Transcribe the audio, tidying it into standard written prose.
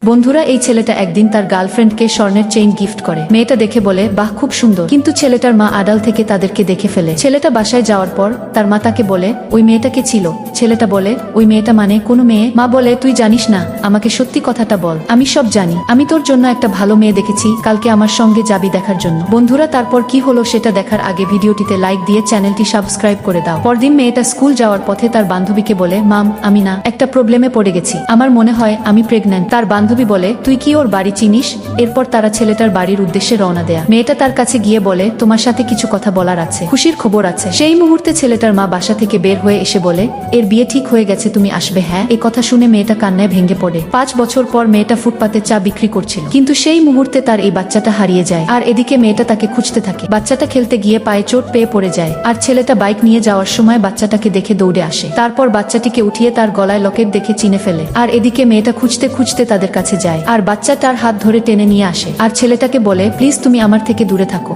বন্ধুরা, এই ছেলেটা একদিন তার গার্লফ্রেন্ডকে স্বর্ণের চেইন গিফট করে। মেয়েটা দেখে বলে, বাহ, খুব সুন্দর। কিন্তু ছেলেটার মা আড়াল থেকে তাদেরকে দেখে ফেলে। ছেলেটা বাসায় যাওয়ার পর তার মা তাকে বলে, ওই মেয়েটাকে ছিল। ছেলেটা বলে, ওই মেয়েটা মানে কোনো মেয়ে? মা বলে, তুই জানিস না, আমাকে সত্যি কথাটা বল। আমি সব জানি। আমি তোর জন্য একটা ভালো মেয়ে দেখেছি, কালকে আমার সঙ্গে যাবি দেখার জন্য। বন্ধুরা, তারপর কি হলো সেটা দেখার আগে ভিডিওটিতে লাইক দিয়ে চ্যানেলটি সাবস্ক্রাইব করে দাও। পরদিন মেয়েটা স্কুল যাওয়ার পথে তার বান্ধবীকে বলে, মাম, আমি না একটা প্রবলেমে পড়ে গেছি। আমার মনে হয় আমি প্রেগন্যান্ট। তার বান্ধবী বলে, তুই কি ওর বাড়ি চিনিস? এরপর তারা ছেলেটার বাড়ির উদ্দেশ্যে রওনা দেয়া। মেয়েটা তার কাছে গিয়ে বলে, তোমার সাথে কিছু কথা বলার আছে, খুশির খবর আছে। সেই মুহূর্তে ছেলেটার মা বাসা থেকে বের হয়ে এসে বলে, এর বিয়ে ঠিক হয়ে গেছে, তুমি আসবে। হ্যাঁ। এই কথা শুনে মেয়েটা কান্নায় ভেঙে পড়ে। 5 বছর পর মেয়েটা ফুটপাতে চা বিক্রি করছিল, কিন্তু সেই মুহূর্তে তার এই বাচ্চাটা হারিয়ে যায়। আর এদিকে মেয়েটা তাকে খুঁজতে থাকে। বাচ্চাটা খেলতে গিয়ে পায়ে চোট পেয়ে পড়ে যায়, আর ছেলেটা বাইক নিয়ে যাওয়ার সময় বাচ্চাটাকে দেখে দৌড়ে আসে। তারপর বাচ্চাটিকে উঠিয়ে তার গলায় লকেট দেখে চিনে ফেলে। আর এদিকে মেয়েটা খুঁজতে খুঁজতে তাদের কাছে যায়, আর বাচ্চা তার হাত ধরে টেনে নিয়ে আসে, আর ছেলেটাকে বলে, প্লিজ তুমি আমার থেকে দূরে থাকো।